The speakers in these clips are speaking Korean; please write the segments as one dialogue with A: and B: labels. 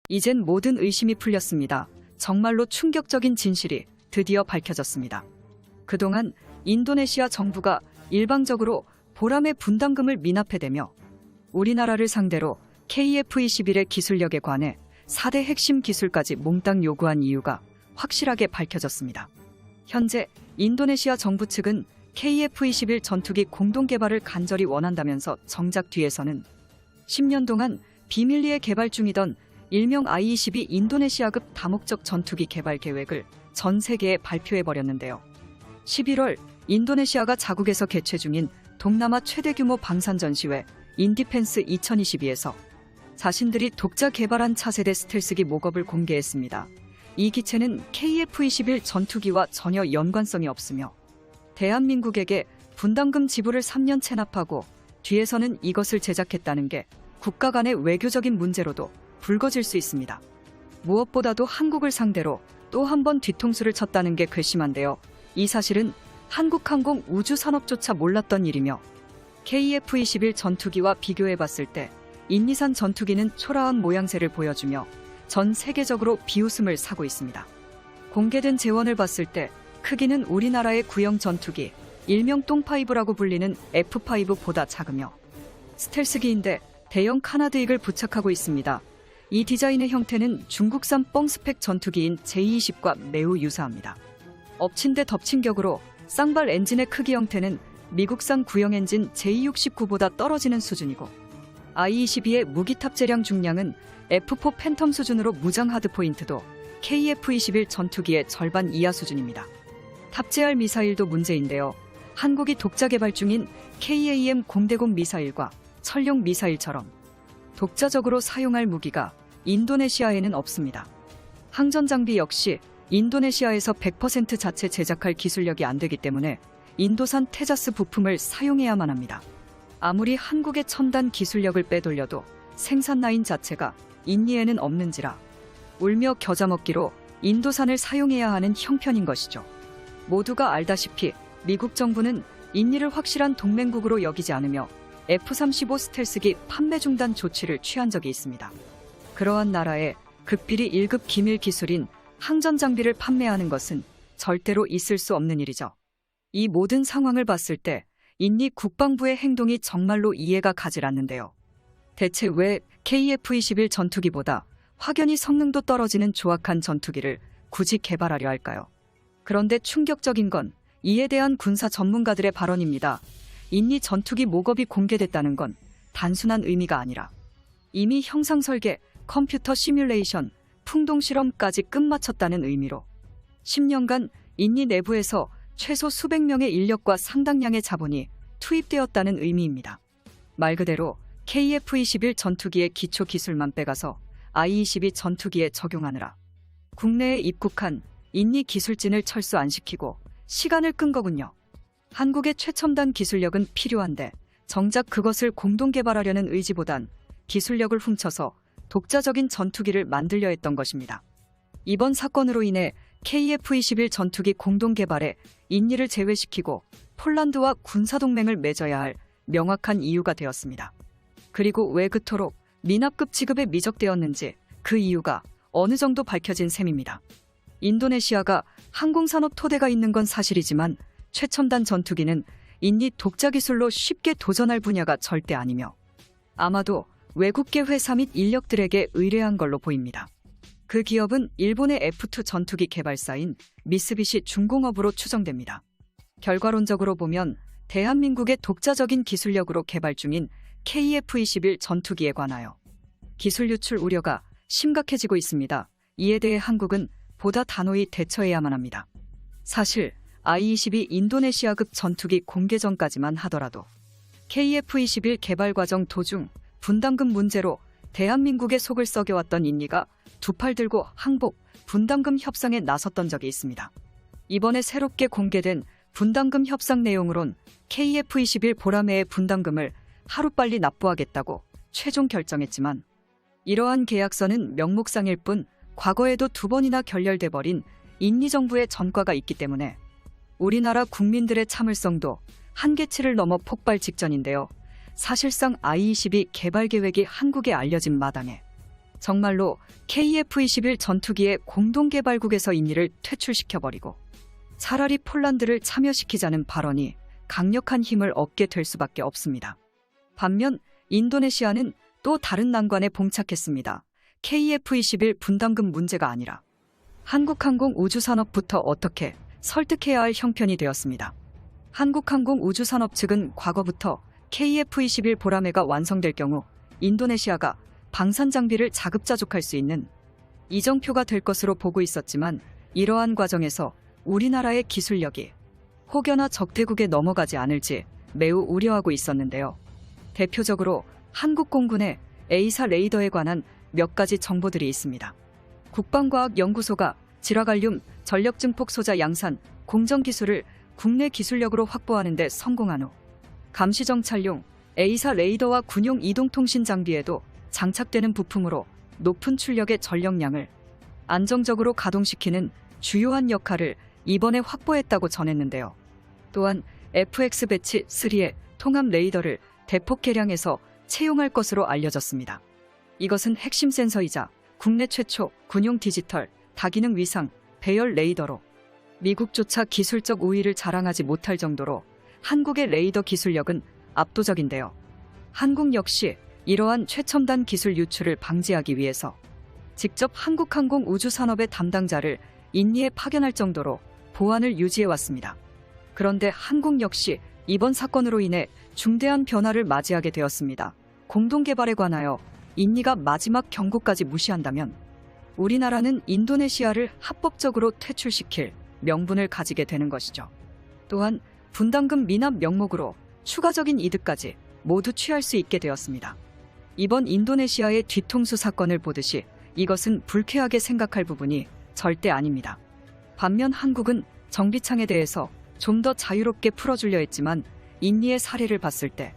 A: 이젠 모든 의심이 풀렸습니다. 정말로 충격적인 진실이 드디어 밝혀졌습니다. 그동안 인도네시아 정부가 일방적으로 보람의 분담금을 미납해대며 우리나라를 상대로 KF-21의 기술력에 관해 4대 핵심 기술까지 몽땅 요구한 이유가 확실하게 밝혀졌습니다. 현재 인도네시아 정부 측은 KF-21 전투기 공동 개발을 간절히 원한다면서 정작 뒤에서는 10년 동안 비밀리에 개발 중이던 일명 I-22 인도네시아급 다목적 전투기 개발 계획을 전 세계에 발표해버렸는데요. 11월 인도네시아가 자국에서 개최 중인 동남아 최대 규모 방산 전시회 인디펜스 2022에서 자신들이 독자 개발한 차세대 스텔스기 모겁을 공개했습니다. 이 기체는 KF-21 전투기와 전혀 연관성이 없으며 대한민국에게 분담금 지불을 3년 체납하고 뒤에서는 이것을 제작했다는 게 국가 간의 외교적인 문제로도 불거질 수 있습니다. 무엇보다도 한국을 상대로 또 한 번 뒤통수를 쳤다는 게 괘씸한데요. 이 사실은 한국항공 우주산업조차 몰랐던 일이며 KF-21 전투기와 비교해봤을 때 인니산 전투기는 초라한 모양새를 보여주며 전 세계적으로 비웃음을 사고 있습니다. 공개된 재원을 봤을 때 크기는 우리나라의 구형 전투기, 일명 똥5라고 불리는 F5보다 작으며 스텔스기인데 대형 카나드익을 부착하고 있습니다. 이 디자인의 형태는 중국산 뻥스펙 전투기인 J-20과 매우 유사합니다. 엎친 데 덮친 격으로 쌍발 엔진의 크기 형태는 미국산 구형 엔진 J-69보다 떨어지는 수준이고 I-22의 무기 탑재량 중량은 F4 팬텀 수준으로 무장 하드포인트도 KF-21 전투기의 절반 이하 수준입니다. 탑재할 미사일도 문제인데요. 한국이 독자 개발 중인 KAM-0대공 미사일과 천룡 미사일처럼 독자적으로 사용할 무기가 인도네시아에는 없습니다. 항전 장비 역시 인도네시아에서 100% 자체 제작할 기술력이 안 되기 때문에 인도산 테자스 부품을 사용해야만 합니다. 아무리 한국의 첨단 기술력을 빼돌려도 생산 라인 자체가 인니에는 없는지라 울며 겨자 먹기로 인도산을 사용해야 하는 형편인 것이죠. 모두가 알다시피 미국 정부는 인니를 확실한 동맹국으로 여기지 않으며 F-35 스텔스기 판매 중단 조치를 취한 적이 있습니다. 그러한 나라에 극비리 1급 기밀 기술인 항전 장비를 판매하는 것은 절대로 있을 수 없는 일이죠. 이 모든 상황을 봤을 때 인니 국방부의 행동이 정말로 이해가 가질 않는데요. 대체 왜 KF-21 전투기보다 확연히 성능도 떨어지는 조악한 전투기를 굳이 개발하려 할까요? 그런데 충격적인 건 이에 대한 군사 전문가들의 발언입니다. 인니 전투기 모겁이 공개됐다는 건 단순한 의미가 아니라 이미 형상 설계, 컴퓨터 시뮬레이션, 풍동 실험까지 끝마쳤다는 의미로 10년간 인니 내부에서 최소 수백 명의 인력과 상당량의 자본이 투입되었다는 의미입니다. 말 그대로 KF-21 전투기의 기초 기술만 빼가서 I-22 전투기에 적용하느라 국내에 입국한 인니 기술진을 철수 안 시키고 시간을 끈 거군요. 한국의 최첨단 기술력은 필요한데 정작 그것을 공동 개발하려는 의지보단 기술력을 훔쳐서 독자적인 전투기를 만들려 했던 것입니다. 이번 사건으로 인해 KF-21 전투기 공동 개발에 인니를 제외시키고 폴란드와 군사동맹을 맺어야 할 명확한 이유가 되었습니다. 그리고 왜 그토록 미납급 지급에 미적되었는지 그 이유가 어느 정도 밝혀진 셈입니다. 인도네시아가 항공산업 토대가 있는 건 사실이지만 최첨단 전투기는 인니 독자 기술로 쉽게 도전할 분야가 절대 아니며 아마도 외국계 회사 및 인력들에게 의뢰한 걸로 보입니다. 그 기업은 일본의 F2 전투기 개발사인 미쓰비시 중공업으로 추정됩니다. 결과론적으로 보면 대한민국의 독자적인 기술력으로 개발 중인 KF-21 전투기에 관하여 기술 유출 우려가 심각해지고 있습니다. 이에 대해 한국은 보다 단호히 대처해야만 합니다. 사실 I-22 인도네시아급 전투기 공개 전까지만 하더라도 KF-21 개발 과정 도중 분담금 문제로 대한민국의 속을 썩여왔던 인니가 두 팔 들고 항복, 분담금 협상에 나섰던 적이 있습니다. 이번에 새롭게 공개된 분담금 협상 내용으론 KF-21 보라매의 분담금을 하루빨리 납부하겠다고 최종 결정했지만 이러한 계약서는 명목상일 뿐 과거에도 2번이나 결렬돼 버린 인니 정부의 전과가 있기 때문에 우리나라 국민들의 참을성도 한계치를 넘어 폭발 직전인데요. 사실상 I-22 개발 계획이 한국에 알려진 마당에 정말로 KF-21 전투기의 공동개발국에서 인니를 퇴출시켜버리고 차라리 폴란드를 참여시키자는 발언이 강력한 힘을 얻게 될 수밖에 없습니다. 반면 인도네시아는 또 다른 난관에 봉착했습니다. KF-21 분담금 문제가 아니라 한국항공 우주산업부터 어떻게 설득해야 할 형편이 되었습니다. 한국항공 우주산업 측은 과거부터 KF-21 보라매가 완성될 경우 인도네시아가 방산 장비를 자급자족할 수 있는 이정표가 될 것으로 보고 있었지만 이러한 과정에서 우리나라의 기술력이 혹여나 적대국에 넘어가지 않을지 매우 우려하고 있었는데요. 대표적으로 한국공군의 A사 레이더에 관한 몇 가지 정보들이 있습니다. 국방과학연구소가 질화갈륨 전력증폭 소자 양산 공정 기술을 국내 기술력으로 확보하는 데 성공한 후 감시정찰용 A사 레이더와 군용 이동통신 장비에도 장착되는 부품으로 높은 출력의 전력량을 안정적으로 가동시키는 주요한 역할을 이번에 확보했다고 전했는데요. 또한 FX 배치 3의 통합 레이더를 대폭 개량해서 채용할 것으로 알려졌습니다. 이것은 핵심 센서이자 국내 최초 군용 디지털 다기능 위상 배열 레이더로 미국조차 기술적 우위를 자랑하지 못할 정도로 한국의 레이더 기술력은 압도적인데요. 한국 역시 이러한 최첨단 기술 유출을 방지하기 위해서 직접 한국항공 우주산업의 담당자를 인니에 파견할 정도로 보안을 유지해왔습니다. 그런데 한국 역시 이번 사건으로 인해 중대한 변화를 맞이하게 되었습니다. 공동개발에 관하여 인니가 마지막 경고까지 무시한다면 우리나라는 인도네시아를 합법적으로 퇴출시킬 명분을 가지게 되는 것이죠. 또한 분담금 미납 명목으로 추가적인 이득까지 모두 취할 수 있게 되었습니다. 이번 인도네시아의 뒤통수 사건을 보듯이 이것은 불쾌하게 생각할 부분이 절대 아닙니다. 반면 한국은 정비창에 대해서 좀 더 자유롭게 풀어주려 했지만 인니의 사례를 봤을 때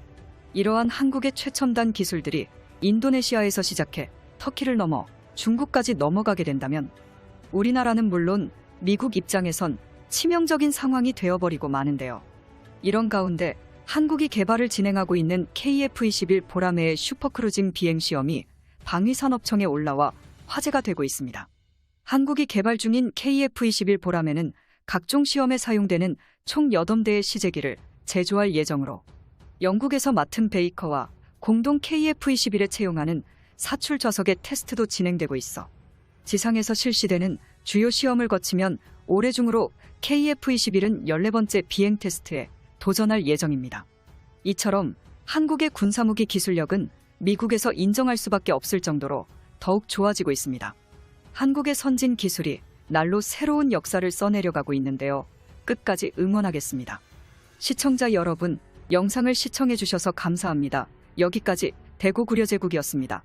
A: 이러한 한국의 최첨단 기술들이 인도네시아에서 시작해 터키를 넘어 중국까지 넘어가게 된다면 우리나라는 물론 미국 입장에선 치명적인 상황이 되어버리고 마는데요. 이런 가운데 한국이 개발을 진행하고 있는 KF-21 보라매의 슈퍼크루징 비행시험이 방위산업청에 올라와 화제가 되고 있습니다. 한국이 개발 중인 KF-21 보라매는 각종 시험에 사용되는 총 8대의 시제기를 제조할 예정으로 영국에서 맡은 베이커와 공동 KF-21에 채용하는 사출 좌석의 테스트도 진행되고 있어 지상에서 실시되는 주요 시험을 거치면 올해 중으로 KF-21은 14번째 비행 테스트에 도전할 예정입니다. 이처럼 한국의 군사무기 기술력은 미국에서 인정할 수밖에 없을 정도로 더욱 좋아지고 있습니다. 한국의 선진 기술이 날로 새로운 역사를 써내려가고 있는데요. 끝까지 응원하겠습니다. 시청자 여러분, 영상을 시청해주셔서 감사합니다. 여기까지 대구구려제국이었습니다.